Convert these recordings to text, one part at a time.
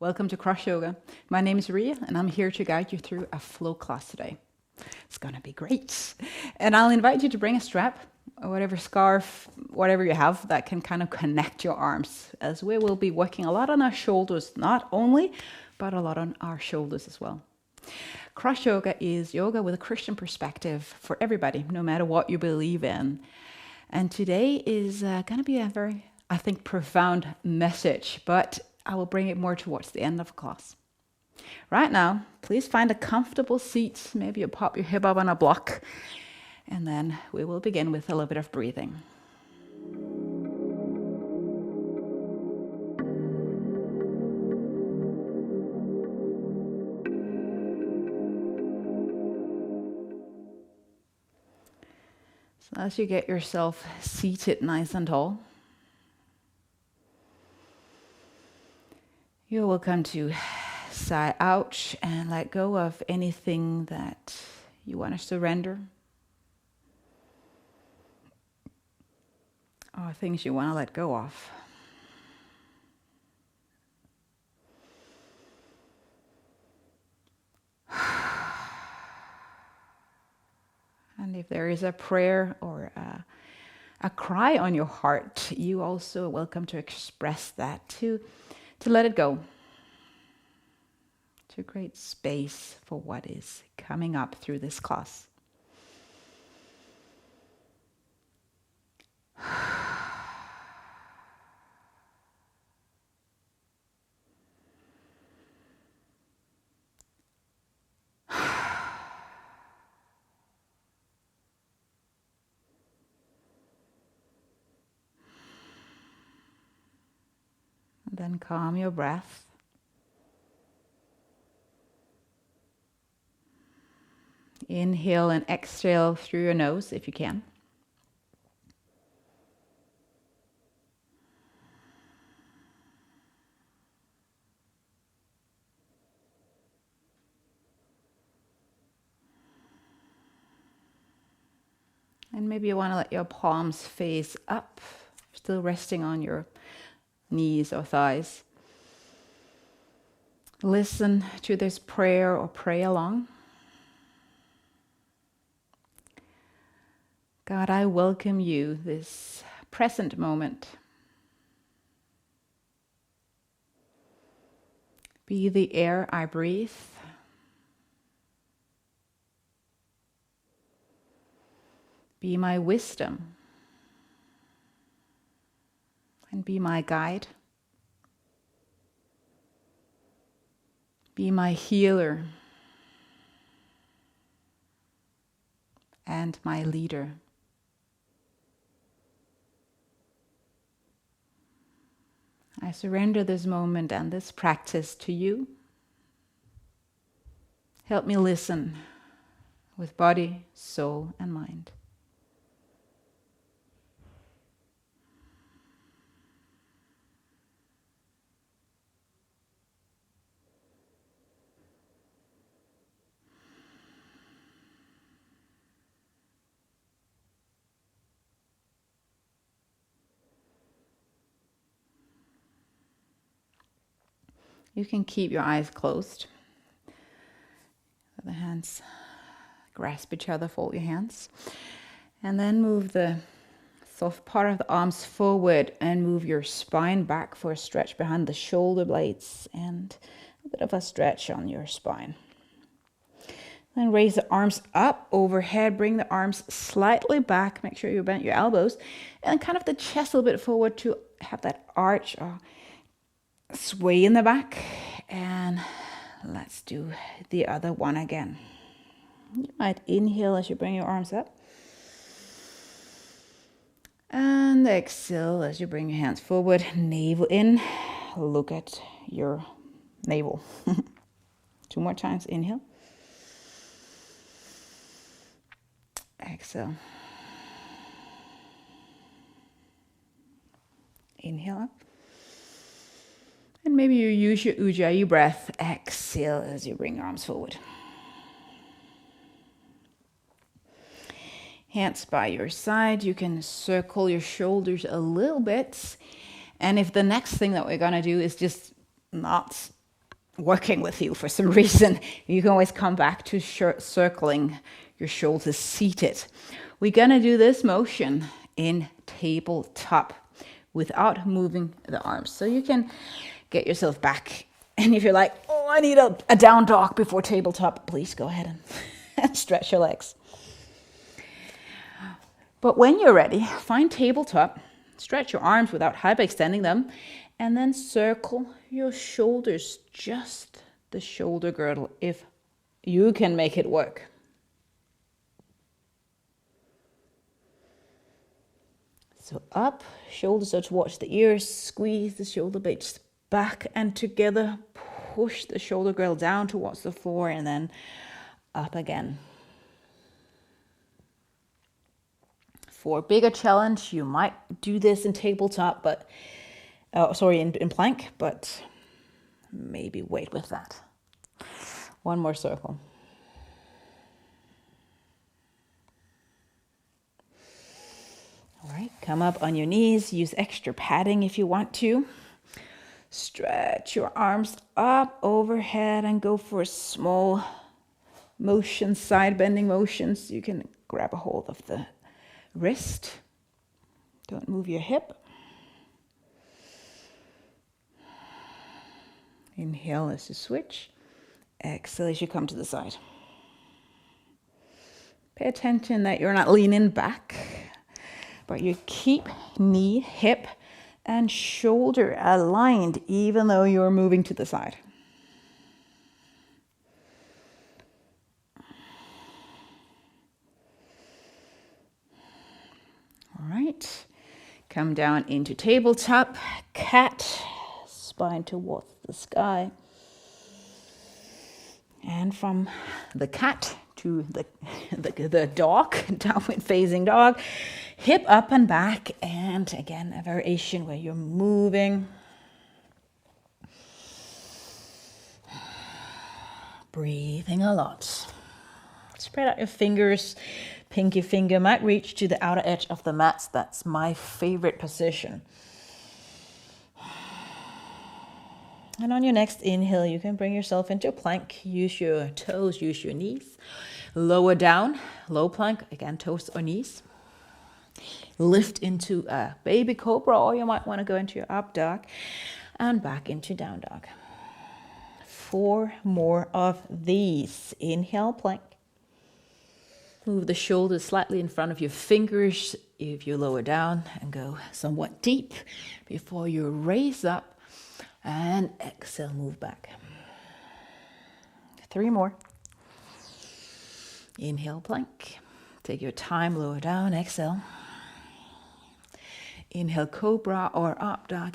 Welcome to Cross Yoga. My name is Ria and I'm here to guide you through a flow class today. It's gonna be great. And I'll invite you to bring a strap or whatever scarf, whatever you have that can kind of connect your arms, as we will be working a lot on our shoulders, not only, but a lot on our shoulders as well. Cross Yoga is yoga with a Christian perspective for everybody, no matter what you believe in. And today is going to be a very, I think, profound message, but I will bring it more towards the end of the class. Right now, please find a comfortable seat. Maybe you pop your hip up on a block, and then we will begin with a little bit of breathing. So as you get yourself seated nice and tall, you're welcome to sigh out and let go of anything that you want to surrender, or things you want to let go of. And if there is a prayer or a cry on your heart, you also are welcome to express that, to let it go, to create space for what is coming up through this class. Then calm your breath. Inhale and exhale through your nose if you can. And maybe you want to let your palms face up, still resting on your knees or thighs. Listen to this prayer or pray along. God, I welcome you this present moment. Be the air I breathe. Be my wisdom. And be my guide. Be my healer. And my leader. I surrender this moment and this practice to you. Help me listen with body, soul, and mind. You can keep your eyes closed. The hands grasp each other, fold your hands. And then move the soft part of the arms forward and move your spine back for a stretch behind the shoulder blades and a bit of a stretch on your spine. Then raise the arms up overhead, bring the arms slightly back, make sure you bend your elbows, and kind of the chest a little bit forward to have that arch or sway in the back. And let's do the other one again. You might inhale as you bring your arms up. And exhale as you bring your hands forward, navel in. Look at your navel. 2 more times, inhale. Exhale. Inhale up. And maybe you use your Ujjayi breath. Exhale as you bring your arms forward. Hands by your side. You can circle your shoulders a little bit. And if the next thing that we're going to do is just not working with you for some reason, you can always come back to circling your shoulders seated. We're going to do this motion in tabletop without moving the arms. So you can get yourself back. And if you're like, oh, I need a down dog before tabletop, please go ahead and stretch your legs. But when you're ready, find tabletop, stretch your arms without hyperextending them, and then circle your shoulders, just the shoulder girdle, if you can make it work. So up, shoulders are towards the ears, squeeze the shoulder blades back and together, push the shoulder girdle down towards the floor and then up again. For a bigger challenge, you might do this in tabletop, but in plank, but maybe wait with that. One more circle. All right, come up on your knees, use extra padding if you want to. Stretch your arms up overhead and go for a small motion, side bending motions. You can grab a hold of the wrist. Don't move your hip. Inhale as you switch. Exhale as you come to the side. Pay attention that you're not leaning back, but you keep knee, hip, and shoulder aligned even though you're moving to the side. All right. Come down into tabletop, cat, spine towards the sky. And from the cat to the dog, downward facing dog, hip up and back, and again a variation where you're moving. Breathing a lot. Spread out your fingers. Pinky finger might reach to the outer edge of the mats. That's my favorite position. And on your next inhale, you can bring yourself into a plank. Use your toes, use your knees. Lower down, low plank, again, toes or knees. Lift into a baby cobra, or you might want to go into your up dog and back into down dog. 4 more of these. Inhale, plank. Move the shoulders slightly in front of your fingers if you lower down and go somewhat deep before you raise up and exhale, move back. 3 more. Inhale, plank. Take your time, lower down, exhale. Inhale, cobra or up dog.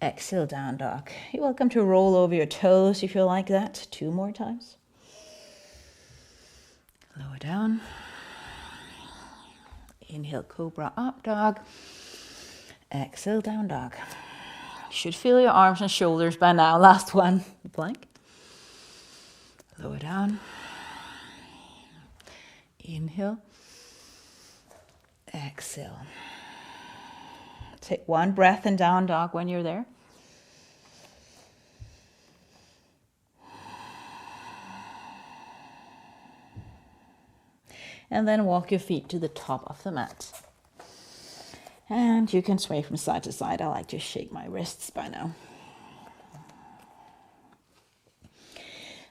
Exhale, down dog. You're welcome to roll over your toes if you like that. 2 more times. Lower down. Inhale, cobra, up dog. Exhale, down dog. Should feel your arms and shoulders by now. Last one, plank. Lower down. Inhale. Exhale. Take 1 breath in down dog when you're there. And then walk your feet to the top of the mat. And you can sway from side to side. I like to shake my wrists by now.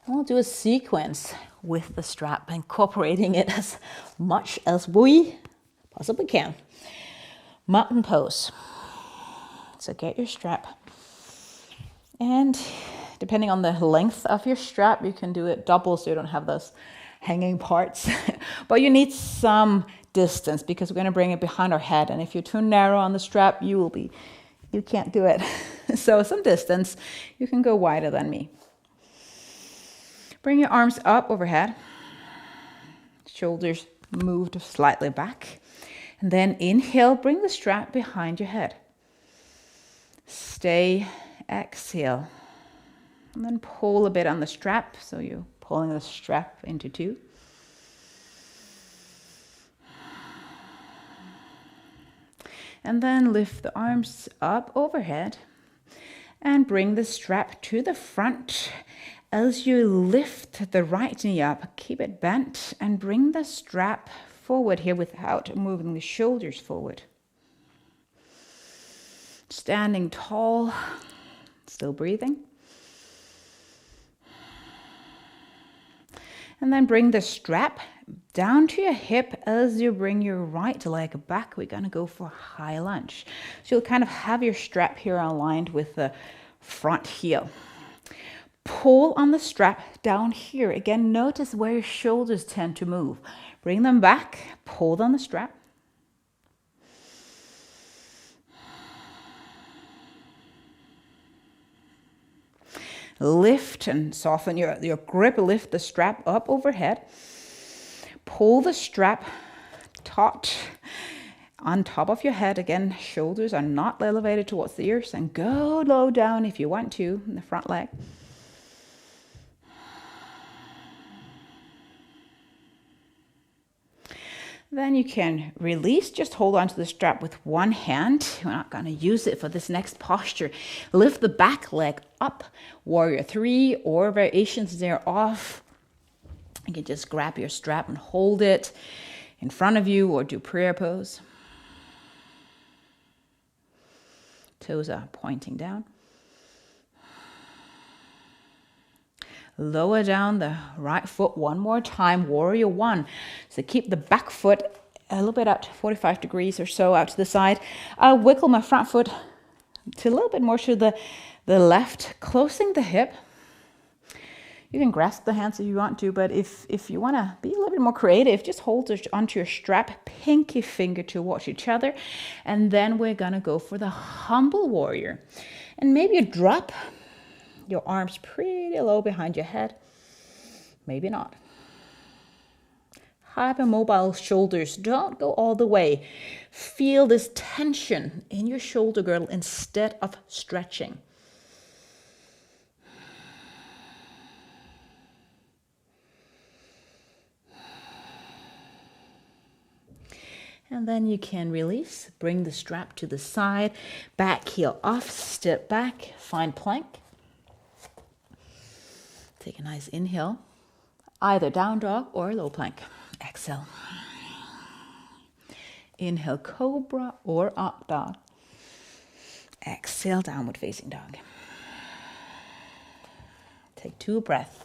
And we'll do a sequence with the strap, incorporating it as much as we possibly can. Mountain pose. So get your strap. And depending on the length of your strap, you can do it double so you don't have those hanging parts. But you need some distance because we're going to bring it behind our head. And if you're too narrow on the strap, you can't do it. So some distance. You can go wider than me. Bring your arms up overhead. Shoulders moved slightly back. And then inhale, bring the strap behind your head. Stay, exhale. And then pull a bit on the strap. So you're pulling the strap into 2. And then lift the arms up overhead And bring the strap to the front. As you lift the right knee up, keep it bent and bring the strap forward here without moving the shoulders forward. Standing tall, still breathing. And then bring the strap down to your hip as you bring your right leg back. We're going to go for a high lunge. So you'll kind of have your strap here aligned with the front heel. Pull on the strap down here. Again, notice where your shoulders tend to move. Bring them back, pull on the strap. Lift and soften your grip, lift the strap up overhead. Pull the strap taut on top of your head. Again, shoulders are not elevated towards the ears, and go low down if you want to in the front leg. Then you can release, just hold on to the strap with one hand. We're not going to use it for this next posture. Lift the back leg up, warrior 3 or variations thereof. You can just grab your strap and hold it in front of you or do prayer pose. Toes are pointing down. Lower down the right foot one more time, warrior 1. So keep the back foot a little bit out, 45 degrees or so out to the side. I'll wiggle my front foot to a little bit more to the left, closing the hip. You can grasp the hands if you want to, but if you want to be a little bit more creative, just hold onto your strap, pinky finger towards each other, and then we're going to go for the humble warrior. And maybe you drop your arms pretty low behind your head. Maybe not. Hypermobile shoulders. Don't go all the way. Feel this tension in your shoulder girdle instead of stretching. And then you can release. Bring the strap to the side. Back heel off. Step back. Find plank. Take a nice inhale, either down dog or low plank. Exhale. Inhale, cobra or up dog. Exhale, downward facing dog. Take 2 breaths.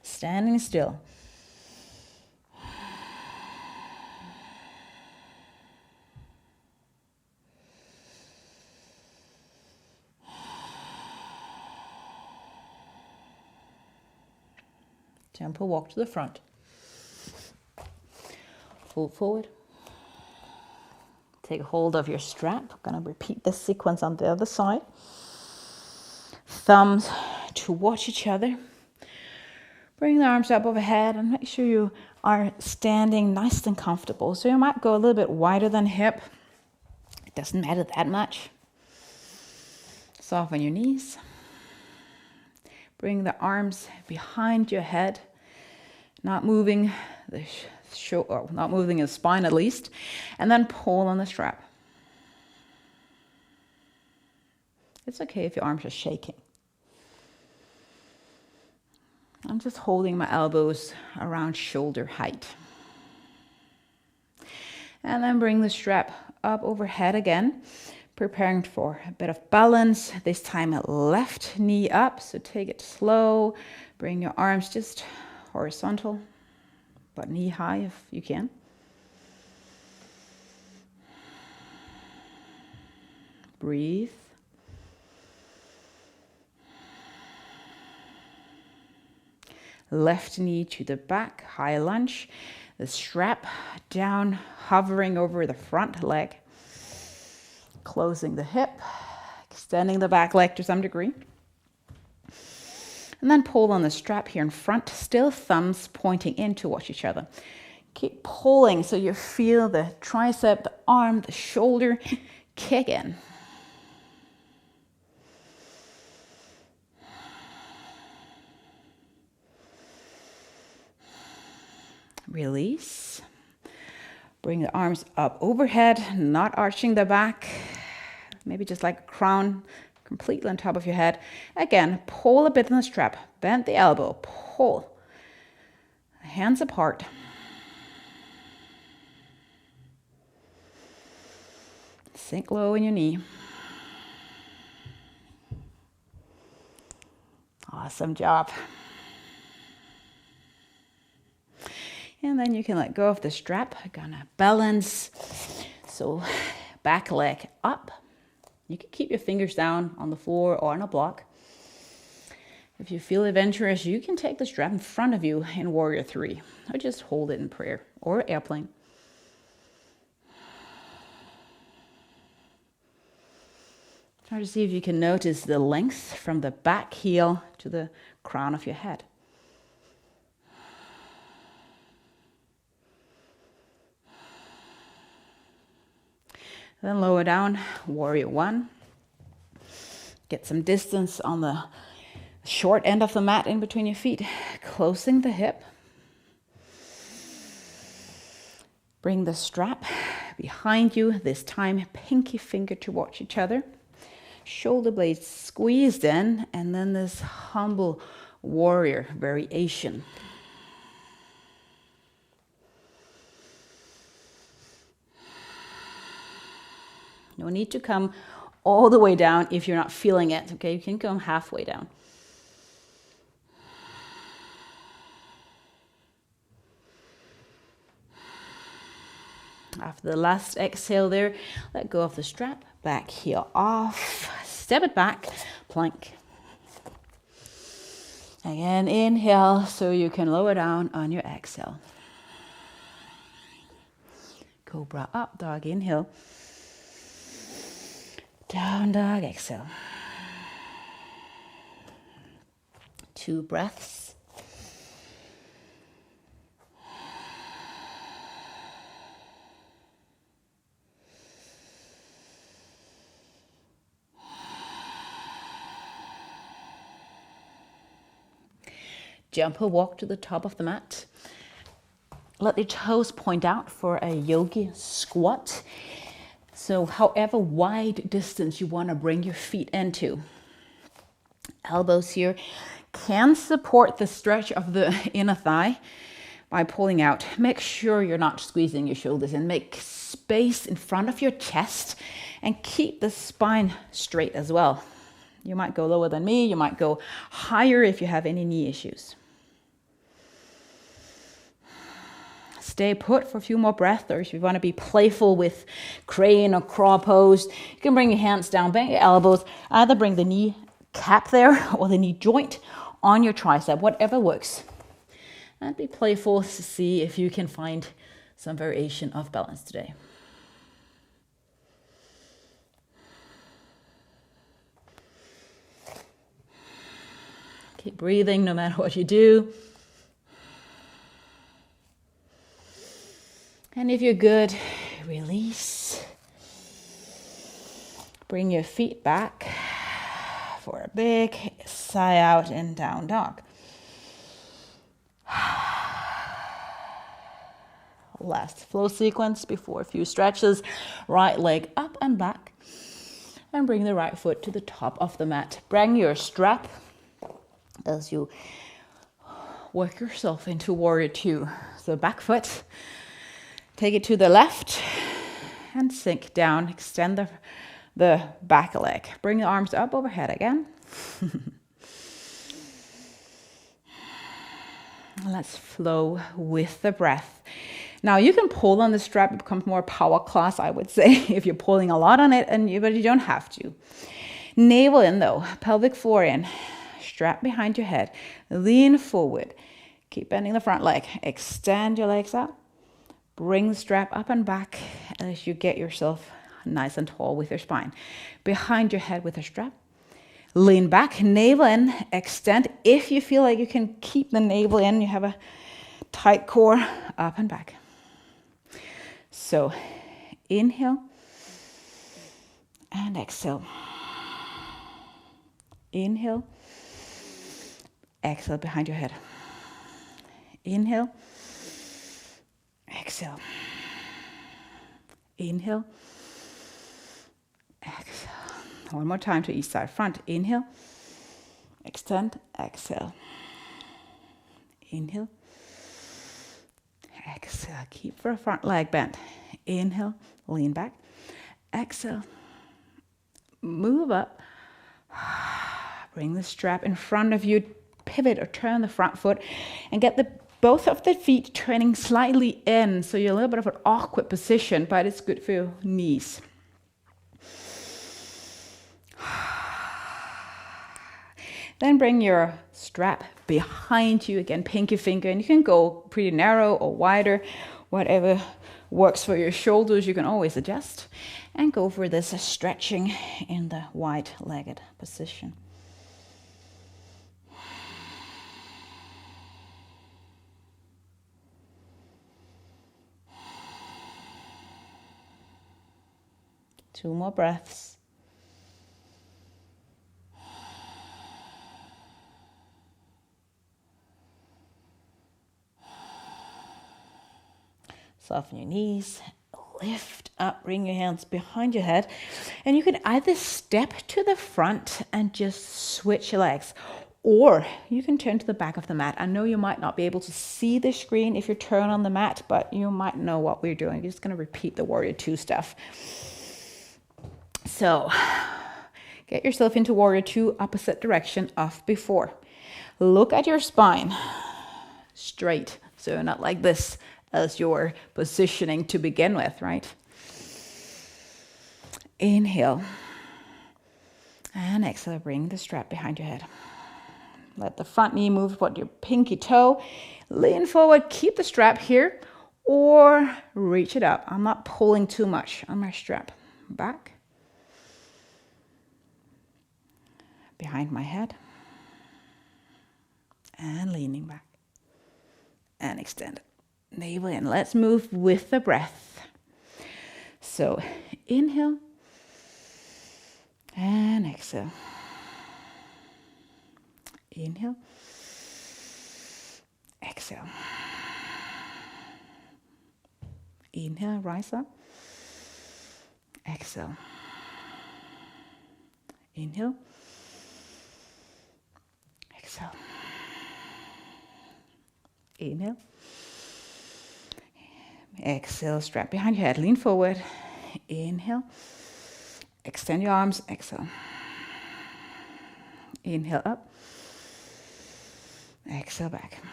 Standing still. Tempo walk to the front. Fold forward. Take hold of your strap. I'm going to repeat this sequence on the other side. Thumbs towards each other. Bring the arms up overhead and make sure you are standing nice and comfortable. So you might go a little bit wider than hip. It doesn't matter that much. Soften your knees. Bring the arms behind your head, not moving not moving the spine at least, and then pull on the strap. It's okay if your arms are shaking. I'm just holding my elbows around shoulder height. And then bring the strap up overhead again. Preparing for a bit of balance. This time left knee up, so take it slow. Bring your arms just horizontal, but knee high if you can. Breathe. Left knee to the back, high lunge. The strap down, hovering over the front leg. Closing the hip, extending the back leg to some degree. And then pull on the strap here in front, still thumbs pointing in towards each other. Keep pulling so you feel the tricep, the arm, the shoulder kick in. Release. Bring the arms up overhead, not arching the back. Maybe just like a crown completely on top of your head. Again, pull a bit on the strap, bend the elbow, pull. Hands apart. Sink low in your knee. Awesome job. And then you can let go of the strap. Gonna balance. So back leg up. You can keep your fingers down on the floor or on a block. If you feel adventurous, you can take the strap in front of you in Warrior 3, or just hold it in prayer or airplane. Try to see if you can notice the length from the back heel to the crown of your head. Then lower down, Warrior 1. Get some distance on the short end of the mat in between your feet, closing the hip. Bring the strap behind you, this time pinky finger towards each other. Shoulder blades squeezed in, and then this humble warrior variation. No need to come all the way down if you're not feeling it, okay? You can come halfway down. After the last exhale there, let go of the strap, back heel off, step it back, plank. Again, inhale so you can lower down on your exhale. Cobra up, dog, inhale. Down dog, exhale. 2 breaths. Jump or walk to the top of the mat. Let your toes point out for a yogi squat. So however wide distance you want to bring your feet into. Elbows here can support the stretch of the inner thigh by pulling out. Make sure you're not squeezing your shoulders in. Make space in front of your chest and keep the spine straight as well. You might go lower than me. You might go higher if you have any knee issues. Stay put for a few more breaths, or if you want to be playful with crane or crawl pose, you can bring your hands down, bend your elbows, either bring the knee cap there or the knee joint on your tricep, whatever works. And be playful to see if you can find some variation of balance today. Keep breathing no matter what you do. And if you're good, release. Bring your feet back for a big sigh out and down dog. Last flow sequence before a few stretches. Right leg up and back. And bring the right foot to the top of the mat. Bring your strap as you work yourself into Warrior 2. So back foot. Take it to the left and sink down. Extend the back leg. Bring the arms up overhead again. Let's flow with the breath. Now you can pull on the strap. It becomes more power class, I would say, if you're pulling a lot on it, but you don't have to. Navel in though, pelvic floor in. Strap behind your head. Lean forward. Keep bending the front leg. Extend your legs out. Bring the strap up and back as you get yourself nice and tall with your spine. Behind your head with a strap. Lean back, navel in, extend. If you feel like you can keep the navel in, you have a tight core, up and back. So inhale and exhale. Inhale, exhale behind your head. Inhale. Exhale. Inhale. Exhale. One more time to each side. Front, inhale, extend, exhale. Inhale, exhale. Keep the front leg bent. Inhale, lean back. Exhale, move up. Bring the strap in front of you. Pivot or turn the front foot and get both of the feet turning slightly in. So you're a little bit of an awkward position, but it's good for your knees. Then bring your strap behind you. Again, pinky finger. And you can go pretty narrow or wider, whatever works for your shoulders. You can always adjust. And go for this stretching in the wide-legged position. Two more breaths. Soften your knees, lift up, bring your hands behind your head. And you can either step to the front and just switch your legs, or you can turn to the back of the mat. I know you might not be able to see the screen if you turn on the mat, but you might know what we're doing. You're just going to repeat the Warrior 2 stuff. So get yourself into Warrior 2, opposite direction of before. Look at your spine straight, so not like this as your positioning to begin with, right? Inhale. And exhale, bring the strap behind your head. Let the front knee move toward your pinky toe. Lean forward, keep the strap here, or reach it up. I'm not pulling too much on my strap. Back. Behind my head. And leaning back. And extend it. Navel in. Let's move with the breath. So inhale and exhale. Inhale, exhale. Inhale, rise up. Exhale. Inhale, exhale. Inhale. Exhale, strap behind your head, lean forward. Inhale. Extend your arms, exhale. Inhale up. Exhale back.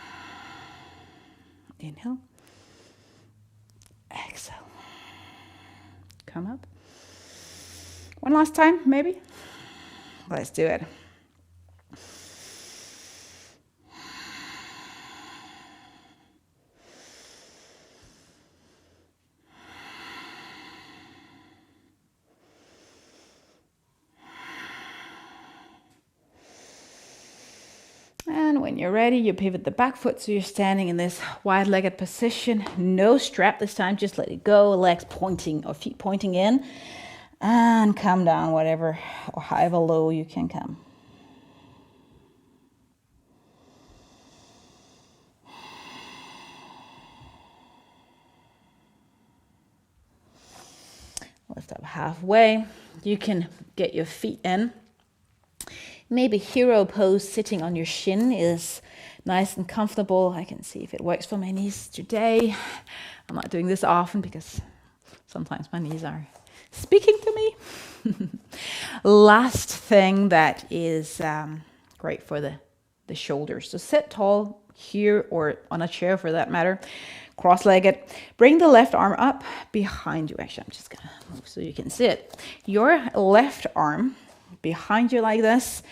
Inhale. Exhale. Come up. One last time, maybe. Let's do it. And when you're ready, you pivot the back foot so you're standing in this wide-legged position. No strap this time, just let it go. Legs pointing or feet pointing in. And come down whatever or however low you can come. Lift up halfway. You can get your feet in. Maybe hero pose, sitting on your shin, is nice and comfortable. I can see if it works for my knees today. I'm not doing this often because sometimes my knees are speaking to me. Last thing that is great for the shoulders. So sit tall here or on a chair for that matter. Cross-legged. Bring the left arm up behind you. Actually, I'm just going to move so you can see it. Your left arm behind you like this,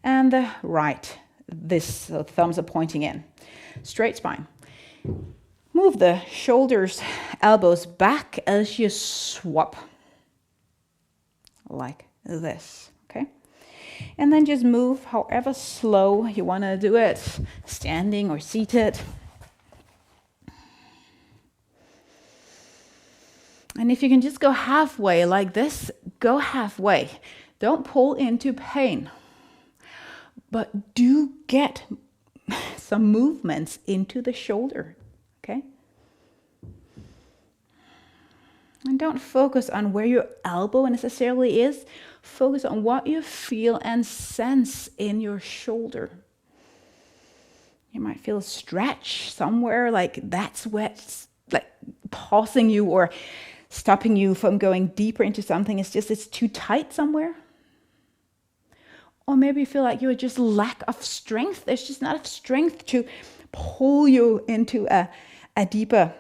and the right, this, so thumbs are pointing in. Straight spine. Move the shoulders, elbows back as you swap. Like this, okay? And then just move however slow you want to do it, standing or seated. And if you can just go halfway like this, go halfway. Don't pull into pain, but do get some movements into the shoulder, okay? And don't focus on where your elbow necessarily is. Focus on what you feel and sense in your shoulder. You might feel a stretch somewhere, like that's what's like pausing you or stopping you from going deeper into something. It's too tight somewhere. Or maybe you feel like you're just lack of strength. There's just not enough strength to pull you into a deeper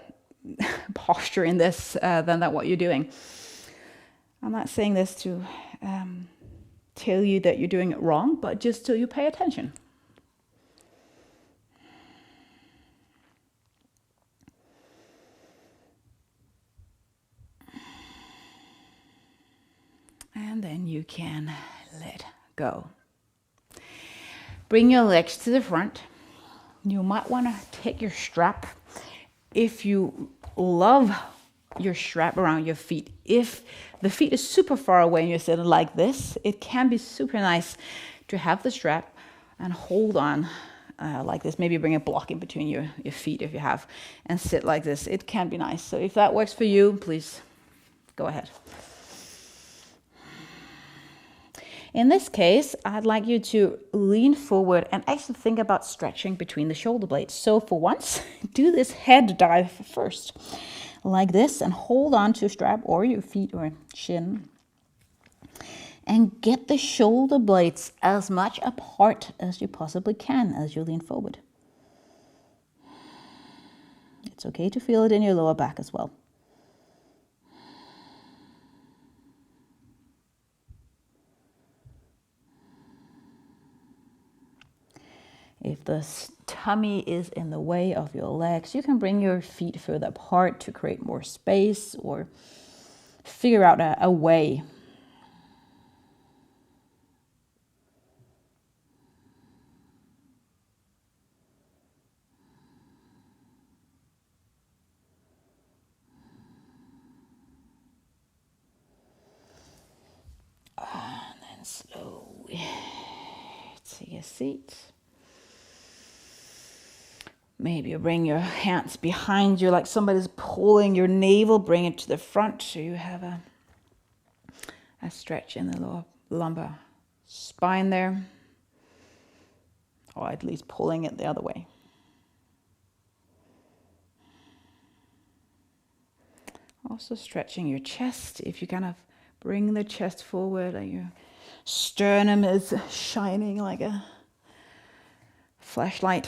posture in this than that what you're doing. I'm not saying this to tell you that you're doing it wrong, but just so you pay attention. And then you can let go. Bring your legs to the front. You might want to take your strap. If you love your strap around your feet, if the feet is super far away and you're sitting like this, it can be super nice to have the strap and hold on like this. Maybe bring a block in between your feet if you have, and sit like this. It can be nice. So if that works for you, please go ahead. In this case, I'd like you to lean forward and actually think about stretching between the shoulder blades. So for once, do this head dive first, like this, and hold on to a strap or your feet or shin. And get the shoulder blades as much apart as you possibly can as you lean forward. It's okay to feel it in your lower back as well. If the tummy is in the way of your legs, you can bring your feet further apart to create more space or figure out a way. And then slowly take a seat. Maybe you bring your hands behind you like somebody's pulling your navel, bring it to the front so you have a stretch in the lower lumbar spine there, or at least pulling it the other way. Also stretching your chest. If you kind of bring the chest forward, like your sternum is shining like a flashlight.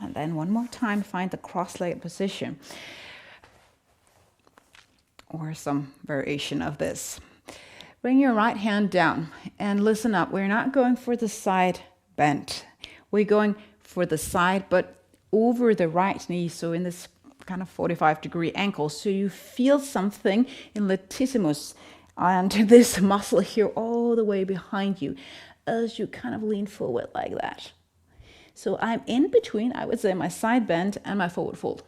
And then one more time, find the cross-legged position or some variation of this. Bring your right hand down and listen up. We're not going for the side bend. We're going for the side, but over the right knee. So in this kind of 45-degree ankle. So you feel something in latissimus and this muscle here all the way behind you as you kind of lean forward like that. So I'm in between, I would say, my side bend and my forward fold.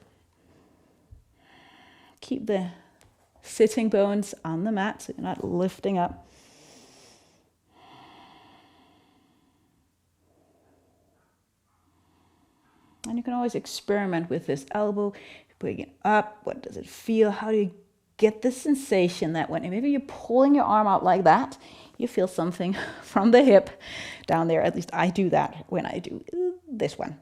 Keep the sitting bones on the mat so you're not lifting up. And you can always experiment with this elbow, bring it up. What does it feel? How do you get the sensation that when maybe you're pulling your arm out like that, you feel something from the hip down there. At least I do that when I do this one.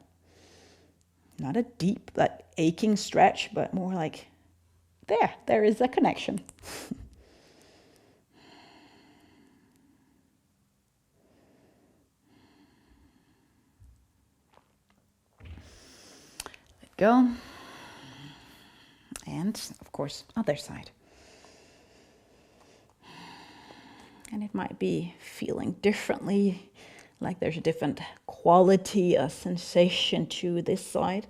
Not a deep, like aching stretch, but more like there is a connection. Let go. And of course, other side. And it might be feeling differently, like there's a different quality, a sensation to this side.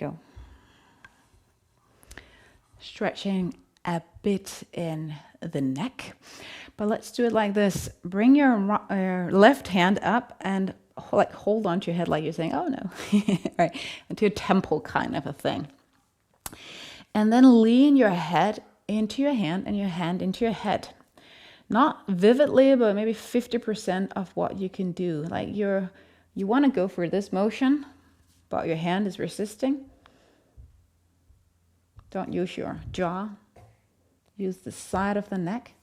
go. Stretching a bit in the neck. But let's do it like this. Bring your left hand up and hold on to your head like you're saying, oh no, right, into your temple kind of a thing. And then lean your head into your hand and your hand into your head. Not vividly, but maybe 50% of what you can do. Like you want to go for this motion, but your hand is resisting. Don't use your jaw. Use the side of the neck.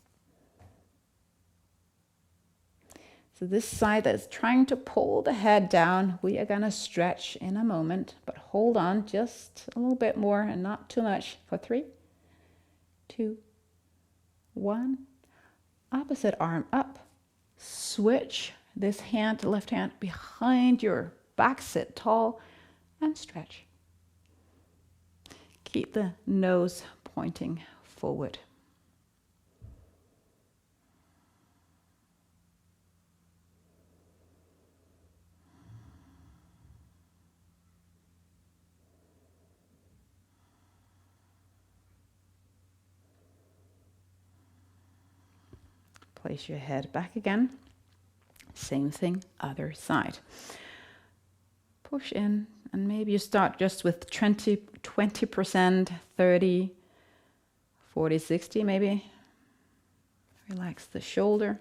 So this side that's trying to pull the head down, we are going to stretch in a moment, but hold on just a little bit more and not too much for 3, 2, 1. Opposite arm up. Switch this hand, left hand behind your back, sit tall and stretch. Keep the nose pointing forward. Place your head back again. Same thing, other side. Push in, and maybe you start just with 20%, 30, 40, 60 maybe. Relax the shoulder.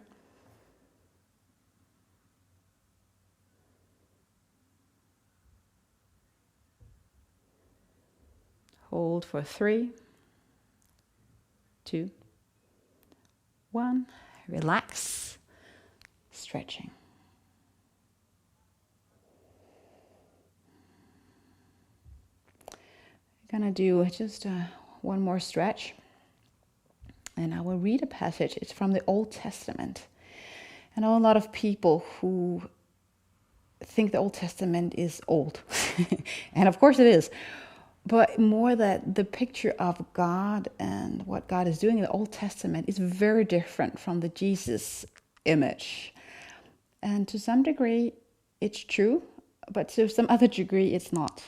Hold for 3, 2, 1. Relax, stretching. I'm going to do just one more stretch. And I will read a passage. It's from the Old Testament. I know a lot of people who think the Old Testament is old. And of course it is. But more that the picture of God and what God is doing in the Old Testament is very different from the Jesus image. And to some degree, it's true, but to some other degree, it's not.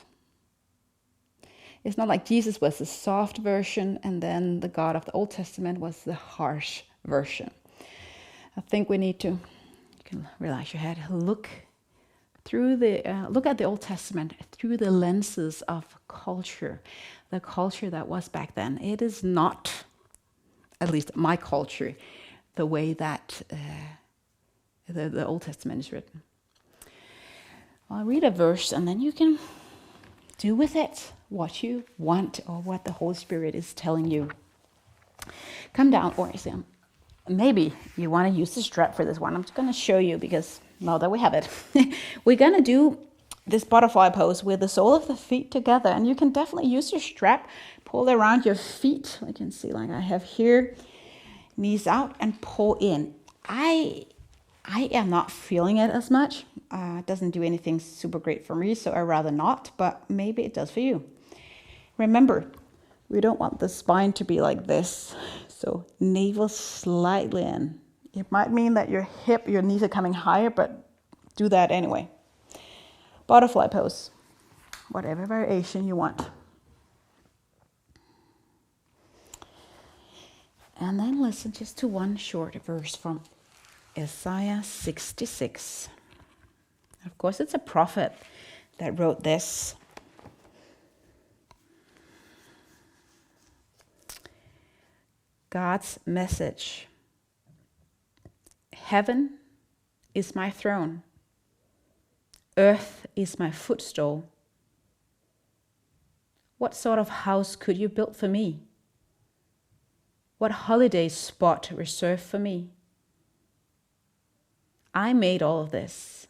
It's not like Jesus was the soft version and then the God of the Old Testament was the harsh version. I think we need to, you can relax your head, look at the Old Testament through the lenses of culture, the culture that was back then. It is not, at least my culture, the way that the Old Testament is written. I'll read a verse and then you can do with it what you want or what the Holy Spirit is telling you. Come down, or maybe you want to use the strap for this one. I'm just going to show you because now that we have it. We're going to do this butterfly pose with the sole of the feet together. And you can definitely use your strap, pull around your feet. You can see like I have here, knees out and pull in. I am not feeling it as much. It doesn't do anything super great for me, so I'd rather not, but maybe it does for you. Remember, we don't want the spine to be like this. So navel slightly in. It might mean that your knees are coming higher, but do that anyway. Butterfly pose, whatever variation you want. And then listen just to one short verse from Isaiah 66. Of course, it's a prophet that wrote this. God's message. Heaven is my throne. Earth is my footstool. What sort of house could you build for me? What holiday spot reserved for me? I made all of this.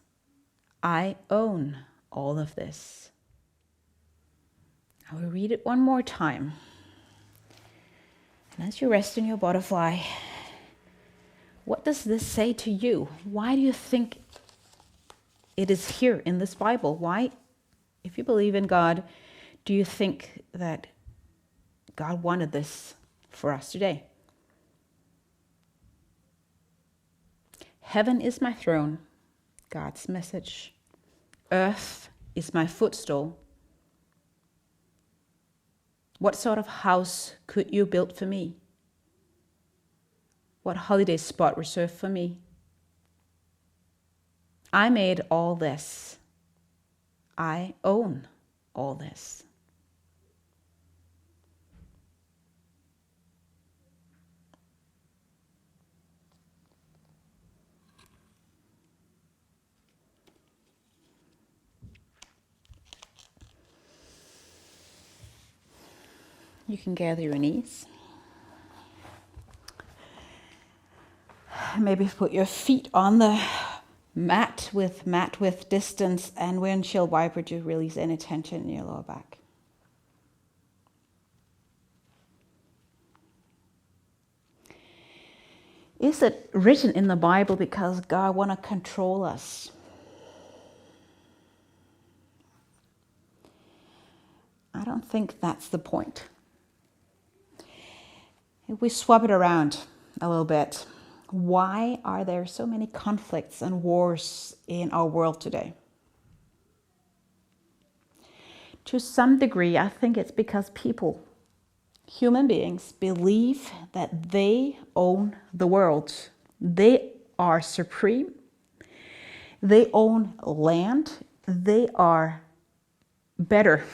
I own all of this. I will read it one more time. And as you rest in your butterfly, what does this say to you? Why do you think it is here in this Bible? Why, if you believe in God, do you think that God wanted this for us today? Heaven is my throne, God's message. Earth is my footstool. What sort of house could you build for me? What holiday spot reserved for me? I made all this. I own all this. You can gather your knees. Maybe put your feet on the mat with distance and windshield wiper to release any tension in your lower back. Is it written in the Bible because God wants to control us? I don't think that's the point. If we swap it around a little bit, why are there so many conflicts and wars in our world today? To some degree, I think it's because people, human beings, believe that they own the world. They are supreme. They own land. They are better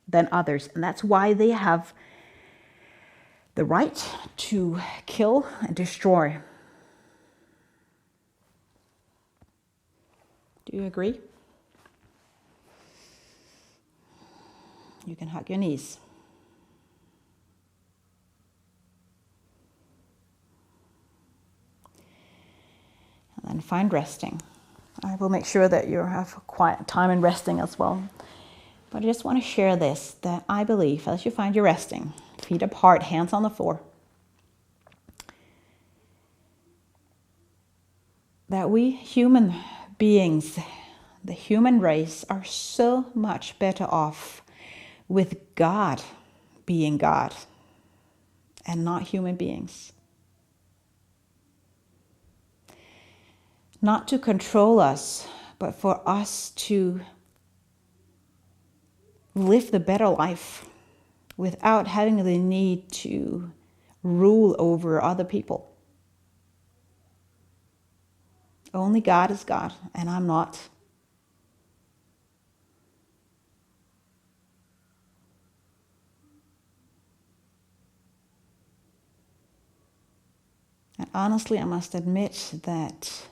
than others. And that's why they have the right to kill and destroy. Do you agree? You can hug your knees. And then find resting. I will make sure that you have quiet time and resting as well. But I just want to share this, that I believe as you find your resting, feet apart, hands on the floor, that we human beings, the human race, are so much better off with God being God and not human beings. Not to control us, but for us to live the better life without having the need to rule over other people. Only God is God, and I'm not. And honestly, I must admit that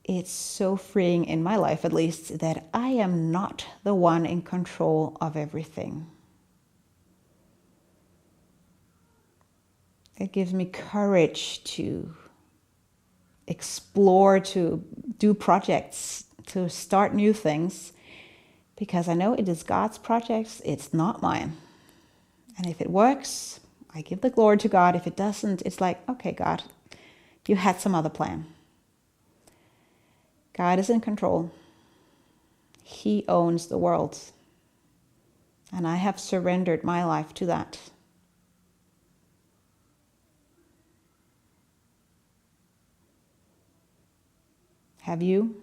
it's so freeing in my life, at least, that I am not the one in control of everything. It gives me courage to explore, to do projects, to start new things, because I know it is God's projects, it's not mine. And if it works, I give the glory to God. If it doesn't, it's like, okay, God, you had some other plan. God is in control. He owns the world. And I have surrendered my life to that. Have you?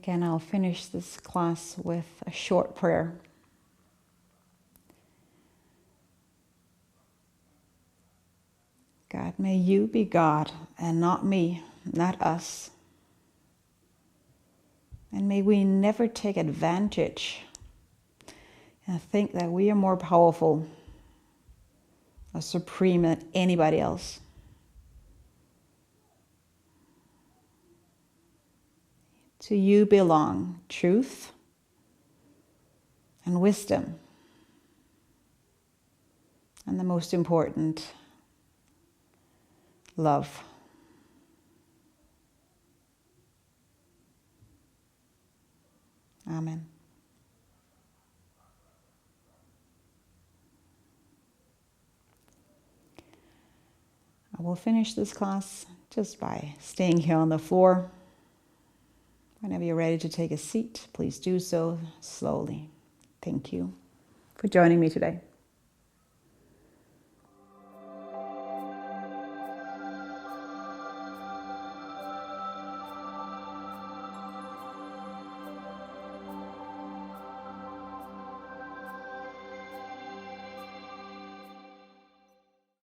Again, I'll finish this class with a short prayer. God, may you be God and not me, not us. And may we never take advantage and think that we are more powerful or supreme than anybody else. To you belong truth and wisdom. And the most important, love. Amen. I will finish this class just by staying here on the floor. Whenever you're ready to take a seat, please do so slowly. Thank you for joining me today.